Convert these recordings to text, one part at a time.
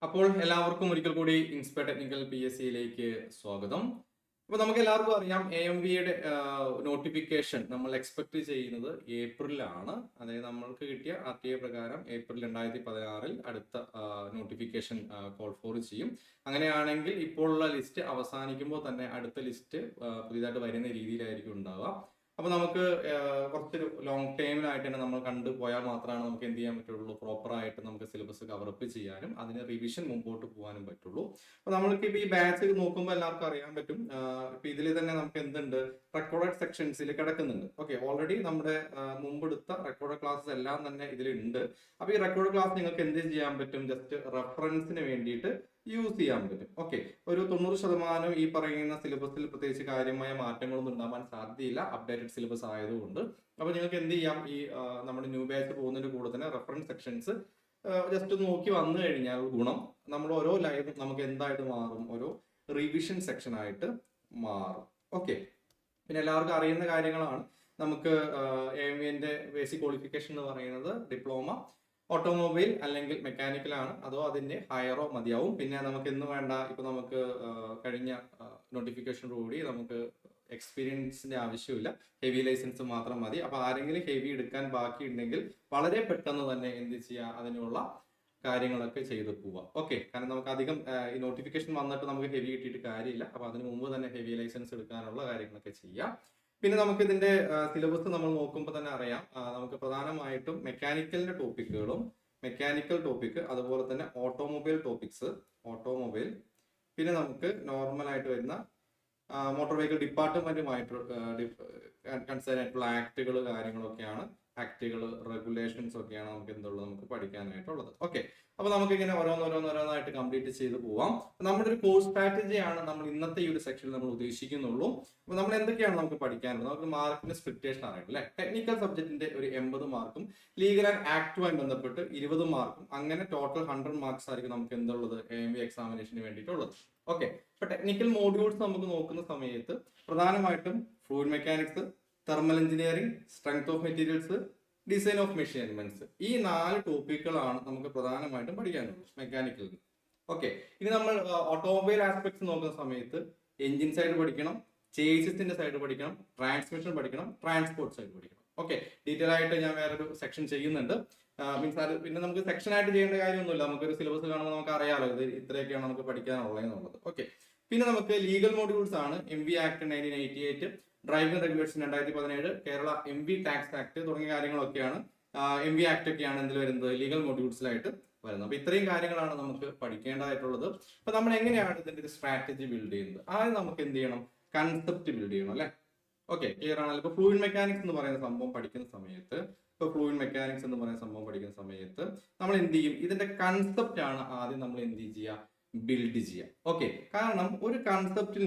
അപ്പോൾ എല്ലാവർക്കും ഒരിക്കൽ കൂടി ഇൻസ്പയർ ടെക്നിക്കൽ PSCയിലേക്ക് സ്വാഗതം. അപ്പോൾ നമുക്ക് എല്ലാവർക്കും അറിയാം AMVയുടെ നോട്ടിഫിക്കേഷൻ നമ്മൾ എക്സ്പെക്ട് ചെയ്യുന്നത് ഏപ്രിലാണ്. അതായത് നമ്മൾക്ക് കിട്ടിയ RTA പ്രകാരം ഏപ്രിൽ 2016 അടുത്ത നോട്ടിഫിക്കേഷൻ കോൾ ഫോർ ചെയ്യും. അങ്ങനെയാണെങ്കിൽ ഇപ്പോഴുള്ള ലിസ്റ്റ് അവസാനിക്കുമ്പോൾ തന്നെ അടുത്ത ലിസ്റ്റ് പുതിയതായിട്ട് വരുന്ന രീതിയിലായിരിക്കും ഉണ്ടാവുക. അപ്പോൾ നമുക്ക് കുറച്ചൊരു ലോങ് ടൈമിലായിട്ട് തന്നെ നമ്മൾ കണ്ടുപോയാൽ മാത്രമാണ് നമുക്ക് എന്ത് ചെയ്യാൻ പറ്റുള്ളൂ, പ്രോപ്പറായിട്ട് നമുക്ക് സിലബസ് കവറപ്പ് ചെയ്യാനും അതിന് റിവിഷൻ മുമ്പോട്ട് പോകാനും പറ്റുള്ളൂ. അപ്പോൾ നമ്മൾക്ക് ഇപ്പോൾ ഈ ബാച്ച് നോക്കുമ്പോൾ എല്ലാവർക്കും അറിയാൻ പറ്റും. ഇപ്പൊ ഇതിൽ തന്നെ നമുക്ക് എന്തുണ്ട്, റെക്കോർഡഡ് സെക്ഷൻസിൽ കിടക്കുന്നുണ്ട്. ഓക്കെ, ഓൾറെഡി നമ്മുടെ മുമ്പെടുത്ത റെക്കോർഡ് ക്ലാസ്സസ് എല്ലാം തന്നെ ഇതിലുണ്ട്. അപ്പോൾ ഈ റെക്കോർഡ് ക്ലാസ് നിങ്ങൾക്ക് എന്ത് ചെയ്യാൻ പറ്റും, ജസ്റ്റ് റെഫറൻസിന് വേണ്ടിയിട്ട് യൂസ് ചെയ്യാൻ പറ്റും. ഓക്കെ, ഒരു 90% ഈ പറയുന്ന സിലബസിൽ പ്രത്യേകിച്ച് കാര്യമായ മാറ്റങ്ങളൊന്നും ഉണ്ടാവാൻ സാധ്യതയില്ല, അപ്ഡേറ്റഡ് സിലബസ് ആയതുകൊണ്ട്. അപ്പോൾ നിങ്ങൾക്ക് എന്ത് ചെയ്യാം, ഈ നമ്മുടെ ന്യൂ ബാച്ച് പോകുന്നതിന്റെ കൂടെ തന്നെ റെഫറൻസ് സെക്ഷൻസ് ജസ്റ്റ് നോക്കി വന്നു കഴിഞ്ഞാൽ ഗുണം, നമ്മൾ ഓരോ ലൈവും നമുക്ക് എന്തായിട്ട് മാറും, ഓരോ റിവിഷൻ സെക്ഷൻ ആയിട്ട് മാറും. ഓക്കെ, പിന്നെ എല്ലാവർക്കും അറിയുന്ന കാര്യങ്ങളാണ്. നമുക്ക് AMVന്റെ ബേസിക് ക്വാളിഫിക്കേഷൻ എന്ന് പറയുന്നത് ഡിപ്ലോമ ഓട്ടോമൊബൈൽ അല്ലെങ്കിൽ മെക്കാനിക്കൽ ആണ്, അതോ അതിന്റെ ഹയറോ മതിയാവും. പിന്നെ നമുക്ക് ഇന്ന് വേണ്ട, ഇപ്പൊ നമുക്ക് കഴിഞ്ഞ നോട്ടിഫിക്കേഷനോടുകൂടി നമുക്ക് എക്സ്പീരിയൻസിന്റെ ആവശ്യമില്ല, ഹെവി ലൈസൻസ് മാത്രം മതി. അപ്പൊ ആരെങ്കിലും ഹെവി എടുക്കാൻ ബാക്കി ഉണ്ടെങ്കിൽ വളരെ പെട്ടെന്ന് തന്നെ എന്ത് ചെയ്യുക, അതിനുള്ള കാര്യങ്ങളൊക്കെ ചെയ്ത് പോവാം. ഓക്കെ, കാരണം നമുക്ക് അധികം ഈ നോട്ടിഫിക്കേഷൻ വന്നിട്ട് നമുക്ക് ഹെവി കിട്ടിയിട്ട് കാര്യമില്ല. അപ്പൊ അതിന് മുമ്പ് തന്നെ ഹെവി ലൈസൻസ് എടുക്കാനുള്ള കാര്യങ്ങളൊക്കെ ചെയ്യാം. പിന്നെ നമുക്ക് ഇതിന്റെ സിലബസ് നമ്മൾ നോക്കുമ്പോൾ തന്നെ അറിയാം, നമുക്ക് പ്രധാനമായിട്ടും മെക്കാനിക്കലിന്റെ ടോപ്പിക്കുകളും, മെക്കാനിക്കൽ ടോപ്പിക്, അതുപോലെ തന്നെ ഓട്ടോമൊബൈൽ ടോപ്പിക്സ്, ഓട്ടോമൊബൈൽ, പിന്നെ നമുക്ക് നോർമൽ ആയിട്ട് വരുന്ന മോട്ടോർ വെഹിക്കിൾ ഡിപ്പാർട്ട്മെന്റുമായിട്ട് കൺസേൺ ആയിട്ടുള്ള ആക്ടുകൾ കാര്യങ്ങളൊക്കെയാണ്, ആക്ടുകൾ റെഗുലേഷൻസ് ഒക്കെയാണ് നമുക്ക് എന്തുള്ളത്, നമുക്ക് പഠിക്കാനായിട്ടുള്ളത്. ഓക്കെ, അപ്പൊ നമുക്ക് ഇങ്ങനെ ഓരോന്നോരോന്നായിട്ട് കംപ്ലീറ്റ് ചെയ്ത് പോവാം. നമ്മുടെ ഒരു കോഴ്സ് സ്ട്രാറ്റജിയാണ് നമ്മൾ ഇന്നത്തെ ഈ ഒരു സെക്ഷനിൽ നമ്മൾ ഉദ്ദേശിക്കുന്നുള്ളൂ. അപ്പൊ നമ്മൾ എന്തൊക്കെയാണ് നമുക്ക് പഠിക്കാനുള്ളത്, നമുക്ക് മാർക്കിന്റെ സ്പ്ലിറ്റേഷൻ അറിയാം അല്ലെ. ടെക്നിക്കൽ സബ്ജക്റ്റിന്റെ ഒരു 80 മാർക്കും ലീഗൽ ആൻഡ് ആക്ടുമായി ബന്ധപ്പെട്ട് 20 മാർക്കും, അങ്ങനെ ടോട്ടൽ 100 മാർക്സ് ആയിരിക്കും നമുക്ക് എന്തുള്ളത് AMV എക്സാമിനേഷന് വേണ്ടിയിട്ടുള്ളത്. ഓക്കെ, ഇപ്പൊ ടെക്നിക്കൽ മോഡ്യൂൾസ് നമുക്ക് നോക്കുന്ന സമയത്ത് പ്രധാനമായിട്ടും fluid mechanics, thermal engineering, strength of materials, design of machine elements, ഈ 4 ടോപ്പിക്കുകളാണ് നമുക്ക് പ്രധാനമായിട്ടും പഠിക്കാനുള്ളത് മെക്കാനിക്കലിൽ. ഓക്കെ, ഇനി നമ്മൾ ഓട്ടോമൊബൈൽ ആസ്പെക്ട്സ് നോക്കുന്ന സമയത്ത് എഞ്ചിൻ സൈഡ് പഠിക്കണം, ചേസിന്റെ സൈഡ് പഠിക്കണം, ട്രാൻസ്മിഷൻ പഠിക്കണം, ട്രാൻസ്പോർട്ട് സൈഡ് പഠിക്കണം. ഓക്കെ, ഡീറ്റെയിൽ ആയിട്ട് ഞാൻ വേറൊരു സെക്ഷൻ ചെയ്യുന്നുണ്ട്. മീൻസ് അത് പിന്നെ നമുക്ക് സെക്ഷൻ ആയിട്ട് ചെയ്യേണ്ട കാര്യമൊന്നുമില്ല, നമുക്കൊരു സിലബസ് കാണുമ്പോൾ നമുക്ക് അറിയാലോ ഇത് ഇത്രയൊക്കെയാണ് നമുക്ക് പഠിക്കാനുള്ളത് എന്നുള്ളത്. ഓക്കെ, പിന്നെ നമുക്ക് ലീഗൽ മോഡ്യൂൾസ് ആണ് MV act 1988, driving regulation 2017, Kerala MV tax act തുടങ്ങിയ കാര്യങ്ങളൊക്കെയാണ്, MV ആക്ട് ഒക്കെയാണ് എന്തിൽ വരുന്നത്, ലീഗൽ മോഡ്യൂൾസിലായിട്ട് വരുന്നത്. അപ്പൊ ഇത്രയും കാര്യങ്ങളാണ് നമുക്ക് പഠിക്കേണ്ടതായിട്ടുള്ളത്. അപ്പൊ നമ്മൾ എങ്ങനെയാണ് ഇതിന്റെ ഒരു സ്ട്രാറ്റജി ബിൽഡ് ചെയ്യുന്നത്, ആദ്യം നമുക്ക് എന്ത് ചെയ്യണം, കൺസെപ്റ്റ് ബിൽഡ് ചെയ്യണം അല്ലെ. ഓക്കെ, ക്ലിയർ ആണല്ലോ. ഇപ്പൊ ഫ്ലൂയിഡ് മെക്കാനിക്സ് എന്ന് പറയുന്ന സംഭവം പഠിക്കുന്ന സമയത്ത്, നമ്മൾ എന്ത് ചെയ്യും, ഇതിന്റെ കൺസെപ്റ്റ് ആണ് ആദ്യം നമ്മൾ എന്ത് ചെയ്യുക, ബിൽഡ് ചെയ്യുക. ഓക്കെ, കാരണം ഒരു കൺസെപ്റ്റിൽ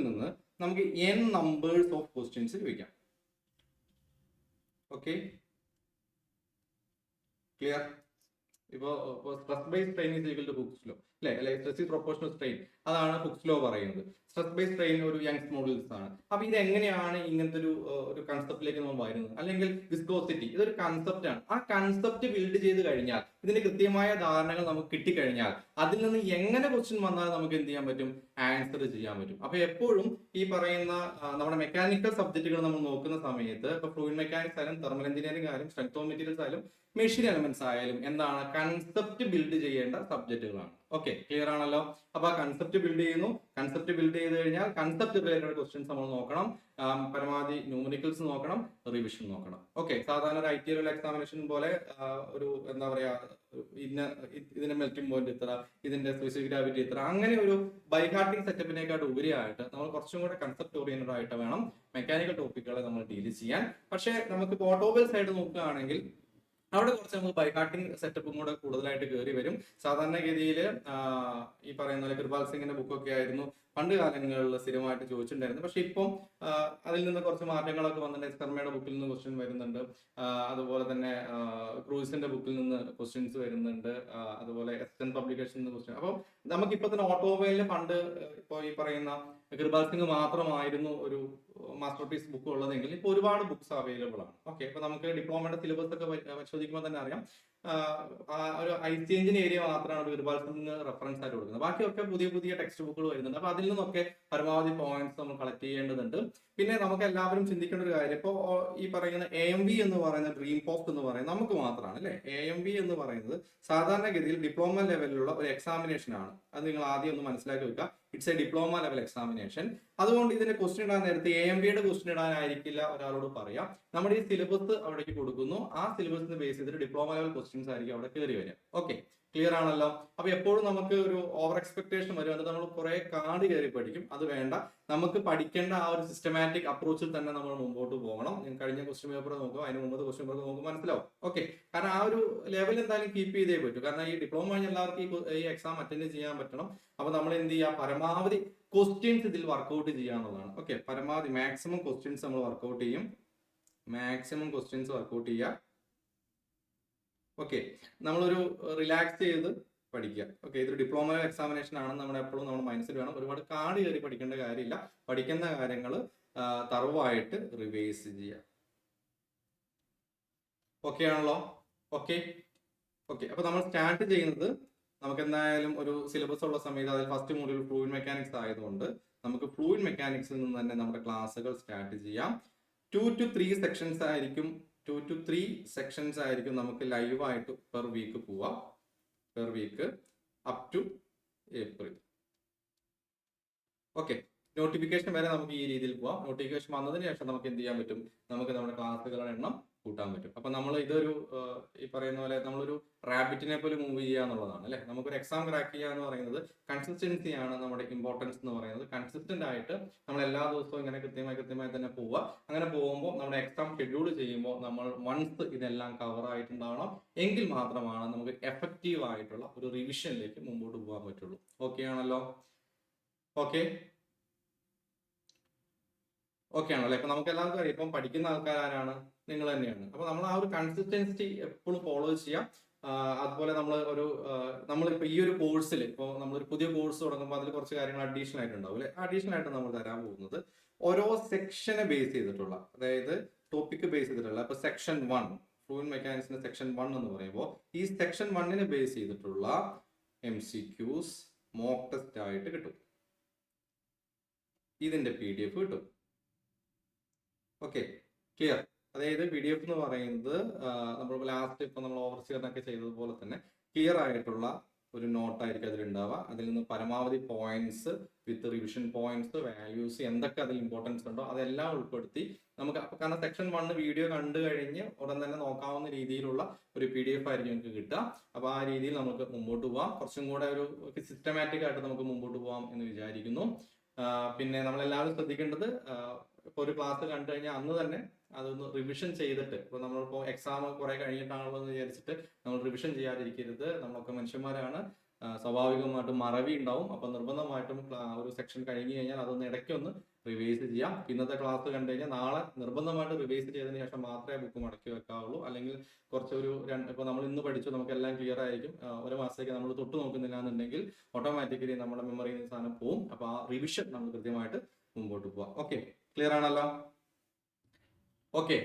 നിന്ന് നമുക്ക് n നമ്പേഴ്സ് ഓഫ് ക്വസ്റ്റ്യൻസ് ചോദിക്കാം. Okay, clear. ഇപ്പോ stress base strain is equal to Hooke's law അല്ലെ, സ്ട്രെസ് ഈസ് പ്രൊപ്പോർഷണൽ സ്ട്രെയിൻ, അതാണ് ഹുക്സ് ലോ പറയുന്നത്. സ്ട്രെസ് ബേസ് സ്ട്രെയിൻ ഒരു യങ്സ് മോഡൽസ് ആണ്. അപ്പൊ ഇത് എങ്ങനെയാണ് ഇങ്ങനത്തെ ഒരു കൺസെപ്റ്റിലേക്ക് നമ്മൾ വരുന്നത്, അല്ലെങ്കിൽ വിസ്കോസിറ്റി, ഇതൊരു കൺസെപ്റ്റ് ആണ്. ആ കൺസെപ്റ്റ് ബിൽഡ് ചെയ്ത് കഴിഞ്ഞാൽ, ഇതിന് കൃത്യമായ ധാരണകൾ നമുക്ക് കിട്ടിക്കഴിഞ്ഞാൽ, അതിൽ നിന്ന് എങ്ങനെ ക്വസ്റ്റ്യൻ വന്നാൽ നമുക്ക് എന്ത് ചെയ്യാൻ പറ്റും, ആൻസർ ചെയ്യാൻ പറ്റും. അപ്പൊ എപ്പോഴും ഈ പറയുന്ന നമ്മുടെ മെക്കാനിക്കൽ സബ്ജക്റ്റുകൾ നമ്മൾ നോക്കുന്ന സമയത്ത്, ഇപ്പൊ ഫ്ലൂയിഡ് മെക്കാനിക്സ് ആയാലും, തെർമൽ എഞ്ചിനീയറിംഗ് ആയാലും, സ്ട്രെങ്ത് ഓഫ് മെറ്റീരിയൽസ് ആയാലും, മെഷീൻ എലമെന്റ്സ് ആയാലും എന്താണ്, കൺസെപ്റ്റ് ബിൽഡ് ചെയ്യേണ്ട സബ്ജക്റ്റുകളാണ്. ഓക്കെ, ക്ലിയർ ആണല്ലോ. അപ്പൊ ആ കൺസെപ്റ്റ് ബിൽഡ് ചെയ്യുന്നു. കൺസെപ്റ്റ് ബിൽഡ് ചെയ്ത് കഴിഞ്ഞാൽ കൺസെപ്റ്റ് റിലേറ്റഡ് ക്വസ്റ്റ്യൻസ് നമ്മൾ നോക്കണം, പരമാവധി ന്യൂമറിക്കൽസ് നോക്കണം, റിവിഷൻ നോക്കണം. ഓക്കെ, സാധാരണ ഒരു IT എക്സാമിനേഷൻ പോലെ ഒരു എന്താ പറയാ, ഇതിന്റെ മെൽറ്റിംഗ് പോയിന്റ് ഇത്ര, ഇതിന്റെ സ്പെസിഫിക് ഗ്രാവിറ്റി ഇത്ര, അങ്ങനെ ഒരു ബൈഹാർട്ടിംഗ് സെറ്റപ്പിനേക്കാട്ട് ഉപരിയായിട്ട് നമ്മൾ കുറച്ചും കൂടെ കൺസെപ്റ്റ് ഓറിയന്റഡ് ആയിട്ട് വേണം മെക്കാനിക്കൽ ടോപ്പിക്കുകളെ നമ്മൾ ഡീൽ ചെയ്യാൻ. പക്ഷേ നമുക്ക് ഓട്ടോമൊബൈൽ സൈഡ് നോക്കുകയാണെങ്കിൽ അവിടെ കുറച്ച് നമുക്ക് ബൈഹാർട്ടിംഗ് സെറ്റപ്പും കൂടെ കൂടുതലായിട്ട് കയറി വരും. സാധാരണഗതിയിൽ ഈ പറയുന്ന പോലെ കൃപാൽ സിംഗിന്റെ ബുക്കൊക്കെ ആയിരുന്നു പണ്ട് കാലങ്ങളിൽ സ്ഥിരമായിട്ട് ചോദിച്ചിട്ടുണ്ടായിരുന്നു. പക്ഷെ ഇപ്പം അതിൽ നിന്ന് കുറച്ച് മാറ്റങ്ങളൊക്കെ വന്നിട്ടുണ്ട്. എസ്കർമയുടെ ബുക്കിൽ നിന്ന് ക്വസ്റ്റ്യൻ വരുന്നുണ്ട്, അതുപോലെ തന്നെ ക്രൂസിന്റെ ബുക്കിൽ നിന്ന് ക്വസ്റ്റ്യൻസ് വരുന്നുണ്ട്, അതുപോലെ എസ്റ്റേൺ പബ്ലിക്കേഷനിൽ നിന്ന് ക്വസ്റ്റ്യൻ. അപ്പോൾ നമുക്കിപ്പോ തന്നെ ഓട്ടോമൊബൈലിന് പണ്ട് ഇപ്പോൾ ഈ പറയുന്ന കൃപാൽ സിംഗ് മാത്രമായിരുന്നു ഒരു മാസ്റ്റർ പീസ് ബുക്ക് ഉള്ളതെങ്കിൽ ഇപ്പോൾ ഒരുപാട് ബുക്സ് അവൈലബിൾ ആണ്. ഓക്കെ, ഇപ്പൊ നമുക്ക് ഡിപ്ലോമയുടെ സിലബസ് ഒക്കെ പരിശോധിക്കുമ്പോൾ തന്നെ അറിയാം, ഒരു ഐസിയഞ്ചിൻ ഏരിയ മാത്രമാണ് ബീർബാൽ സിംഗ് റെഫറൻസ് ആയിട്ട് കൊടുക്കുന്നത്. ബാക്കിയൊക്കെ പുതിയ പുതിയ ടെക്സ്റ്റ് ബുക്കുകൾ വരുന്നുണ്ട്. അപ്പൊ അതിൽ നിന്നൊക്കെ പരമാവധി പോയിന്റ്സ് നമ്മൾ കളക്ട് ചെയ്യേണ്ടതുണ്ട്. പിന്നെ നമുക്ക് എല്ലാവരും ചിന്തിക്കേണ്ട ഒരു കാര്യം, ഇപ്പോൾ ഈ പറയുന്ന AMV എന്ന് പറയുന്ന ഡ്രീം പോസ്റ്റ് എന്ന് പറയുന്നത് നമുക്ക് മാത്രമാണ് അല്ലെ. AMV എന്ന് പറയുന്നത് സാധാരണഗതിയിൽ ഡിപ്ലോമ ലെവലിലുള്ള ഒരു എക്സാമിനേഷൻ ആണ്. അത് നിങ്ങൾ ആദ്യം ഒന്ന് മനസ്സിലാക്കി വെക്കുക. It's A diploma level examination. അതുകൊണ്ട് ഇതിന്റെ ക്വസ്റ്റ്യൻ ഇടാൻ നേരത്തെ AMVയുടെ ക്വസ്റ്റ്യൻ ഇടാനായിരിക്കില്ല ഒരാളോട് പറയാം. നമ്മുടെ ഈ സിലബസ് അവിടേക്ക് കൊടുക്കുന്നു. ആ സിലബസിന് ബേസ് ചെയ്തിട്ട് ഡിപ്ലോമ ലെവൽ ക്വസ്റ്റ്യൻസ് ആയിരിക്കും അവിടെ കയറി വരിക. ഓക്കെ, ക്ലിയർ ആണല്ലോ. അപ്പൊ എപ്പോഴും നമുക്ക് ഒരു ഓവർ എക്സ്പെക്ടേഷൻ വരും, അത് നമ്മൾ കുറെ കാട് കയറി പഠിക്കും. അത് വേണ്ട. നമുക്ക് പഠിക്കേണ്ട ആ ഒരു സിസ്റ്റമാറ്റിക് അപ്രോച്ചിൽ തന്നെ നമ്മൾ മുമ്പോട്ട് പോകണം. ഞാൻ കഴിഞ്ഞ ക്വസ്റ്റ്യൻ പേപ്പർ നോക്കുക, അതിന് മുമ്പ് ക്വസ്റ്റ്യൻ പേപ്പർ നോക്കുമ്പോൾ മനസ്സിലാവും. ഓക്കെ, കാരണം ആ ഒരു ലെവൽ എന്തായാലും കീപ്പ് ചെയ്തേ പറ്റൂ. കാരണം ഈ ഡിപ്ലോമ കഴിഞ്ഞ എല്ലാവർക്കും ഈ എക്സാം അറ്റൻഡ് ചെയ്യാൻ പറ്റണം. അപ്പൊ നമ്മൾ എന്ത് ചെയ്യുക, പരമാവധി ക്വസ്റ്റ്യൻസ് ഇതിൽ വർക്ക്ഔട്ട് ചെയ്യാന്നുള്ളതാണ്. ഓക്കെ, പരമാവധി മാക്സിമം ക്വസ്റ്റ്യൻസ് നമ്മൾ വർക്ക്ഔട്ട് ചെയ്യും. മാക്സിമം ക്വസ്റ്റ്യൻസ് വർക്ക്ഔട്ട് ചെയ്യുക. ഓക്കെ, നമ്മളൊരു റിലാക്സ് ചെയ്ത് പഠിക്കുക. ഓക്കെ, ഇതൊരു ഡിപ്ലോമ എക്സാമിനേഷൻ ആണെന്ന് നമ്മൾ എപ്പോഴും നമ്മുടെ മനസ്സിൽ വേണം. ഒരുപാട് കാട് കയറി പഠിക്കേണ്ട കാര്യമില്ല. പഠിക്കുന്ന കാര്യങ്ങൾ തറവായിട്ട് റിവൈസ് ചെയ്യുക. ഓക്കെ ആണല്ലോ. ഓക്കെ ഓക്കെ അപ്പൊ നമ്മൾ സ്റ്റാർട്ട് ചെയ്യുന്നത്, നമുക്ക് എന്തായാലും ഒരു സിലബസ് ഉള്ള സമയത്ത് അതിൽ ഫസ്റ്റ് മൊഡ്യൂൾ ഫ്ലൂയിഡ് മെക്കാനിക്സ് ആയതുകൊണ്ട് നമുക്ക് ഫ്ലൂയിഡ് മെക്കാനിക്സിൽ നിന്ന് തന്നെ നമ്മുടെ ക്ലാസ്സുകൾ സ്റ്റാർട്ട് ചെയ്യാം. 2 to 3 സെക്ഷൻസ് ആയിരിക്കും. 2 to 3 സെക്ഷൻസ് ആയിരിക്കും നമുക്ക് ലൈവായിട്ട് പെർ വീക്ക് പോവാം. Per week up to April. Okay, notification വരെ നമുക്ക് ഈ രീതിയിൽ പോവാം. നോട്ടിഫിക്കേഷൻ വന്നതിന് ശേഷം നമുക്ക് എന്ത് ചെയ്യാൻ പറ്റും, നമുക്ക് നമ്മുടെ ക്ലാസ്സുകളുടെ എണ്ണം കൂട്ടാൻ പറ്റും. അപ്പൊ നമ്മൾ ഇതൊരു ഈ പറയുന്ന പോലെ നമ്മളൊരു റാബിറ്റിനെ പോലെ മൂവ് ചെയ്യുക എന്നുള്ളതാണ് അല്ലെ. നമുക്കൊരു എക്സാം ക്രാക്ക് ചെയ്യുക എന്ന് പറയുന്നത് കൺസിസ്റ്റൻസി ആണ് നമ്മുടെ ഇമ്പോർട്ടൻസ് എന്ന് പറയുന്നത്. കൺസിസ്റ്റന്റ് ആയിട്ട് നമ്മൾ എല്ലാ ദിവസവും ഇങ്ങനെ കൃത്യമായി തന്നെ പോവുക. അങ്ങനെ പോകുമ്പോൾ നമ്മുടെ എക്സാം ഷെഡ്യൂൾ ചെയ്യുമ്പോൾ നമ്മൾ വൺസ് ഇതെല്ലാം കവർ ആയിട്ടുണ്ടാവണം. എങ്കിൽ മാത്രമാണ് നമുക്ക് എഫക്റ്റീവ് ആയിട്ടുള്ള ഒരു റിവിഷനിലേക്ക് മുമ്പോട്ട് പോകാൻ പറ്റുള്ളൂ. ഓക്കെ ആണല്ലോ. ഓക്കെ ഓക്കെ ആണല്ലോ. ഇപ്പൊ നമുക്ക് എല്ലാവർക്കും അറിയാം, ഇപ്പം പഠിക്കുന്ന ആൾക്കാരാണ്, നിങ്ങൾ തന്നെയാണ്. അപ്പൊ നമ്മൾ ആ ഒരു കൺസിസ്റ്റൻസി എപ്പോഴും ഫോളോ ചെയ്യാം. അതുപോലെ നമ്മളിപ്പോ ഈ ഒരു കോഴ്സിൽ ഇപ്പോൾ നമ്മളൊരു പുതിയ കോഴ്സ് തുടങ്ങുമ്പോൾ അതിൽ കുറച്ച് കാര്യങ്ങൾ അഡീഷണൽ ആയിട്ടുണ്ടാവും അല്ലെ. അഡീഷണൽ ആയിട്ട് നമ്മൾ തരാൻ പോകുന്നത് ഓരോ സെക്ഷനെ ബേസ് ചെയ്തിട്ടുള്ള, അതായത് ടോപ്പിക് ബേസ് ചെയ്തിട്ടുള്ള, ഇപ്പൊ സെക്ഷൻ 1 ഫ്ലൂയിഡ് മെക്കാനിക്സിന്റെ സെക്ഷൻ 1 എന്ന് പറയുമ്പോൾ ഈ സെക്ഷൻ 1നെ ബേസ് ചെയ്തിട്ടുള്ള MCQs മോക്ക് ടെസ്റ്റ് ആയിട്ട് കിട്ടും. ഇതിന്റെ PDF കിട്ടും. Okay, clear. അതായത് PDF എന്ന് പറയുന്നത് നമ്മൾ ലാസ്റ്റ് ഇപ്പൊ നമ്മൾ ഓവർസിയറിനൊക്കെ ചെയ്തതുപോലെ തന്നെ ക്ലിയർ ആയിട്ടുള്ള ഒരു നോട്ടായിരിക്കും അതിലുണ്ടാവുക. അതിൽ നിന്ന് പരമാവധി പോയിന്റ്സ് വിത്ത് റിവിഷൻ പോയിന്റ്സ്, വാല്യൂസ്, എന്തൊക്കെ അതിൽ ഇമ്പോർട്ടൻസ് ഉണ്ടോ അതെല്ലാം ഉൾപ്പെടുത്തി നമുക്ക്, കാരണം സെക്ഷൻ 1 വീഡിയോ കണ്ടു കഴിഞ്ഞ് ഉടൻ തന്നെ നോക്കാവുന്ന രീതിയിലുള്ള ഒരു PDF ആയിരിക്കും നമുക്ക് കിട്ടുക. അപ്പൊ ആ രീതിയിൽ നമുക്ക് മുമ്പോട്ട് പോവാം. കുറച്ചും കൂടെ ഒരു സിസ്റ്റമാറ്റിക് ആയിട്ട് നമുക്ക് മുമ്പോട്ട് പോവാം എന്ന് വിചാരിക്കുന്നു. പിന്നെ നമ്മളെല്ലാവരും ശ്രദ്ധിക്കേണ്ടത്, ഇപ്പൊ ഒരു ക്ലാസ് കണ്ടു കഴിഞ്ഞാൽ അന്ന് തന്നെ അതൊന്ന് റിവിഷൻ ചെയ്തിട്ട്, ഇപ്പൊ നമ്മളിപ്പോ എക്സാം കുറെ കഴിഞ്ഞിട്ടാണല്ലോ എന്ന് വിചാരിച്ചിട്ട് നമ്മൾ റിവിഷൻ ചെയ്യാതിരിക്കരുത്. നമ്മളൊക്കെ മനുഷ്യന്മാരാണ്, സ്വാഭാവികമായിട്ടും മറവി ഉണ്ടാവും. അപ്പൊ നിർബന്ധമായിട്ടും ഒരു സെക്ഷൻ കഴിഞ്ഞു കഴിഞ്ഞാൽ അതൊന്ന് ഇടയ്ക്കൊന്ന് റിവൈസ് ചെയ്യാം. ഇന്നത്തെ ക്ലാസ് കണ്ടു കഴിഞ്ഞാൽ നാളെ നിർബന്ധമായിട്ട് റിവൈസ് ചെയ്തതിനു ശേഷം മാത്രമേ ബുക്ക് മടക്കി വെക്കാവുള്ളൂ. അല്ലെങ്കിൽ കുറച്ചൊരു ഇപ്പൊ നമ്മൾ ഇന്ന് പഠിച്ചു നമുക്ക് എല്ലാം ക്ലിയർ ആയിരിക്കും, ഒരു മാസത്തേക്ക് നമ്മൾ തൊട്ട് നോക്കുന്നില്ല എന്നുണ്ടെങ്കിൽ ഓട്ടോമാറ്റിക്കലി നമ്മുടെ മെമ്മറിയിൽ നിന്ന് സാധനം പോവും. അപ്പൊ ആ റിവിഷൻ നമ്മൾ കൃത്യമായിട്ട് മുമ്പോട്ട് പോവാം. ഓക്കെ, ക്ലിയർ ആണല്ലോ. ഓക്കെ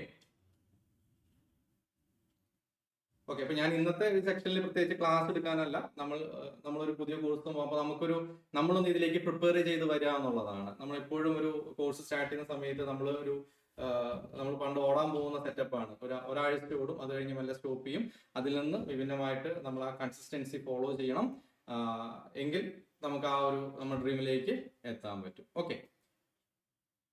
ഓക്കെ അപ്പൊ ഞാൻ ഇന്നത്തെ സെക്ഷനിൽ പ്രത്യേകിച്ച് ക്ലാസ് എടുക്കാനല്ല, നമ്മളൊരു പുതിയ കോഴ്സ് പോകുമ്പോൾ നമ്മളൊന്ന് ഇതിലേക്ക് പ്രിപ്പയർ ചെയ്ത് വരിക എന്നുള്ളതാണ്. നമ്മൾ എപ്പോഴും ഒരു കോഴ്സ് സ്റ്റാർട്ട് ചെയ്യുന്ന സമയത്ത് നമ്മൾ പണ്ട് ഓടാൻ പോകുന്ന സെറ്റപ്പാണ്. ഒരാഴ്ച ഓടും, അത് കഴിഞ്ഞ് മെല്ലെ സ്റ്റോപ്പ് ചെയ്യും. അതിൽ നിന്ന് വിഭിന്നമായിട്ട് നമ്മൾ ആ കൺസിസ്റ്റൻസി ഫോളോ ചെയ്യണം. എങ്കിൽ നമുക്ക് ആ ഒരു നമ്മുടെ ഡ്രീമിലേക്ക് എത്താൻ പറ്റും.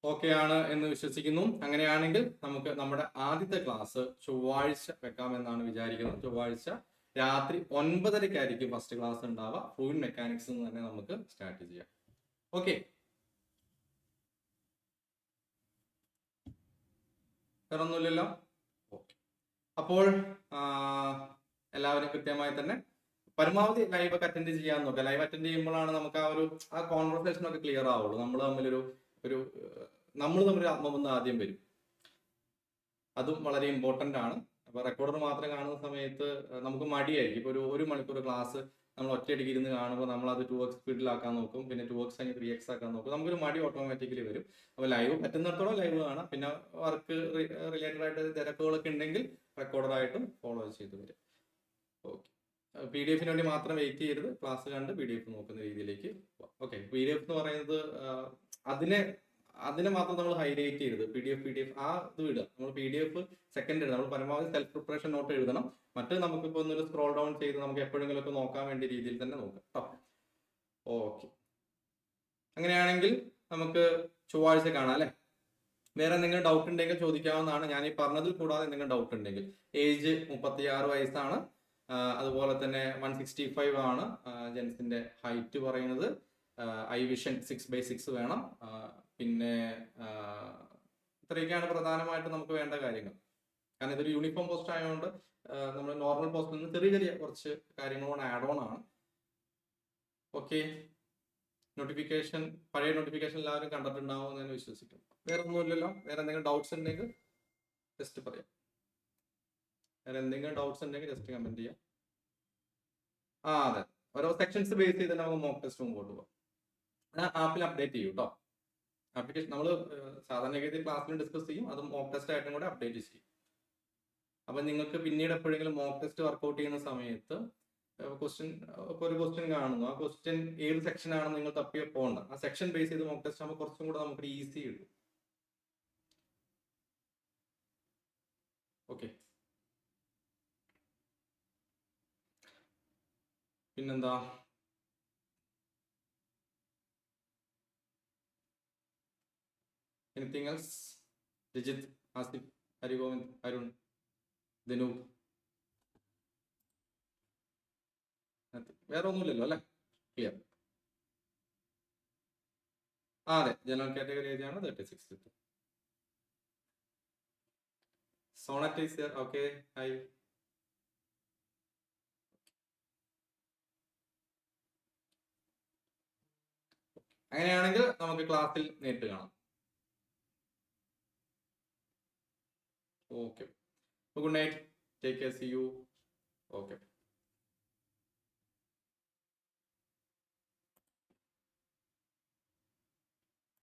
ഓക്കെ ആണ് എന്ന് വിശ്വസിക്കുന്നു. അങ്ങനെയാണെങ്കിൽ നമുക്ക് നമ്മുടെ ആദ്യത്തെ ക്ലാസ് ചൊവ്വാഴ്ച വെക്കാമെന്നാണ് വിചാരിക്കുന്നത്. ചൊവ്വാഴ്ച രാത്രി 9:30 ഫസ്റ്റ് ക്ലാസ് ഉണ്ടാവുക. ഫ്ലൂയിഡ് മെക്കാനിക്സ് തന്നെ നമുക്ക് സ്റ്റാർട്ട് ചെയ്യാം. ഓക്കെ, വേറൊന്നുമില്ലല്ലോ. ഓക്കെ, അപ്പോൾ എല്ലാവരും കൃത്യമായി തന്നെ പരമാവധി ലൈവ് ഒക്കെ അറ്റൻഡ് ചെയ്യാൻ നോക്കുക. ലൈവ് അറ്റൻഡ് ചെയ്യുമ്പോഴാണ് നമുക്ക് ആ കോൺവെർസേഷൻ ഒക്കെ ക്ലിയർ ആവുള്ളൂ. നമ്മൾ തമ്മിൽ ആത്മബന്ധം ആദ്യം വരും. അതും വളരെ ഇമ്പോർട്ടന്റ് ആണ്. അപ്പൊ റെക്കോർഡർ മാത്രം കാണുന്ന സമയത്ത് നമുക്ക് മടിയായിരിക്കും. ഇപ്പൊ ഒരു മണിക്കൂർ ക്ലാസ് നമ്മൾ ഒറ്റയടിക്ക് ഇരുന്ന് കാണുമ്പോൾ നമ്മൾ അത് 2x സ്പീഡിലാക്കാൻ നോക്കും, പിന്നെ 2x കഴിഞ്ഞ് 3x ആക്കാൻ നോക്കും. നമുക്കൊരു മടി ഓട്ടോമാറ്റിക്കലി വരും. അപ്പൊ ലൈവ് പറ്റുന്നിടത്തോളം ലൈവ് കാണാം. പിന്നെ വർക്ക് റിലേറ്റഡ് ആയിട്ട് തിരക്കുകളൊക്കെ ഉണ്ടെങ്കിൽ റെക്കോർഡറായിട്ടും ഫോളോ ചെയ്ത് വരും. ഓക്കെ, PDF വേണ്ടി മാത്രം വെയിറ്റ് ചെയ്യരുത്, ക്ലാസ് കണ്ട് PDF നോക്കുന്ന രീതിയിലേക്ക്. ഓക്കെ, PDF എന്ന് പറയുന്നത് അതിനെ മാത്രം നമ്മൾ ഹൈലൈറ്റ് ചെയ്യരുത്. PDF ആ ഇത് വിടുക. നമ്മൾ PDF സെക്കൻഡ് എഴുതണം. നമ്മൾ പരമാവധി സെൽഫ് പ്രിപ്പറേഷൻ നോട്ട് എഴുതണം. മറ്റേ നമുക്കിപ്പോൾ ഒന്നൊരു സ്ക്രോൾ ഡൗൺ ചെയ്ത് നമുക്ക് എപ്പോഴെങ്കിലും ഒക്കെ നോക്കാൻ വേണ്ടി രീതിയിൽ തന്നെ നോക്കാം കേട്ടോ. ഓക്കെ, അങ്ങനെയാണെങ്കിൽ നമുക്ക് ചൊവ്വാഴ്ച കാണാം അല്ലേ. വേറെ എന്തെങ്കിലും ഡൗട്ട് ഉണ്ടെങ്കിൽ ചോദിക്കാവുന്നതാണ്. ഞാൻ ഈ പറഞ്ഞതിൽ കൂടാതെ എന്തെങ്കിലും ഡൗട്ട് ഉണ്ടെങ്കിൽ. ഏജ് 36 വയസ്സാണ്. അതുപോലെ തന്നെ 165 ആണ് ജെൻസിന്റെ ഹൈറ്റ് പറയുന്നത്. ഐ വിഷൻ 6/6 വേണം. പിന്നെ ഇത്രയൊക്കെയാണ് പ്രധാനമായിട്ട് നമുക്ക് വേണ്ട കാര്യങ്ങൾ. കാരണം ഇതൊരു യൂണിഫോം പോസ്റ്റ് ആയതുകൊണ്ട് നമ്മൾ നോർമൽ പോസ്റ്റിൽ നിന്ന് ചെറിയ ചെറിയ കുറച്ച് കാര്യങ്ങളോട് ആഡ് ഓൺ ആണ്. ഓക്കെ, നോട്ടിഫിക്കേഷൻ, പഴയ നോട്ടിഫിക്കേഷൻ എല്ലാവരും കണ്ടിട്ടുണ്ടാവും എന്ന് ഞാൻ വിശ്വസിക്കുന്നു. വേറെ ഒന്നുമില്ലല്ലോ. വേറെ എന്തെങ്കിലും ഡൗട്ട്സ് ഉണ്ടെങ്കിൽ ജസ്റ്റ് പറയാം. വേറെ എന്തെങ്കിലും ഡൗട്ട്സ് ഉണ്ടെങ്കിൽ ജസ്റ്റ് കമന്റ് ചെയ്യാം. അതെ, ഓരോ സെക്ഷൻസ് ബേസ് ചെയ്ത് നമുക്ക് മോക്ക് ടെസ്റ്റ് മുമ്പോട്ട് പോകാം. ആപ്പിൽ അപ്ഡേറ്റ് ചെയ്യും കേട്ടോ. ആപ്ലിക്കേഷൻ നമ്മൾ സാധാരണഗതിയിൽ ക്ലാസ്സിൽ ഡിസ്കസ് ചെയ്യും, അതും മോക്ക് ടെസ്റ്റ് ആയിട്ടും കൂടെ അപ്ഡേറ്റ് ചെയ്യും. അപ്പൊ നിങ്ങൾക്ക് പിന്നീട് എപ്പോഴെങ്കിലും മോക്ക് ടെസ്റ്റ് വർക്ക്ഔട്ട് ചെയ്യുന്ന സമയത്ത് ഒരു ക്വസ്റ്റ്യൻ കാണുന്നു, ആ ക്വസ്റ്റ്യൻ ഏത് സെക്ഷൻ ആണെന്ന് നിങ്ങൾ തപ്പിയ പോകണ്ട. ആ സെക്ഷൻ ബേസ് ചെയ്ത് മോക്ക് ടെസ്റ്റ് ആകുമ്പോൾ കുറച്ചും കൂടെ നമുക്ക് ഈസി കിട്ടും. ഓക്കെ, പിന്നെന്താ? Anything else? രജിത്, ആസിഫ്, ഹരിഗോവിന്ദ്, അരുൺ, ദിനു, വേറെ ഒന്നുമില്ലല്ലോ അല്ലെ? ക്ലിയർ. അതെ, ജനറൽ കാറ്റഗറി ഏതാണ് 36. Sonet is here. Okay, hi. അങ്ങനെയാണെങ്കിൽ നമുക്ക് ക്ലാസ്സിൽ നേരിട്ട് കാണാം. Okay, good night, take care, see you. Okay.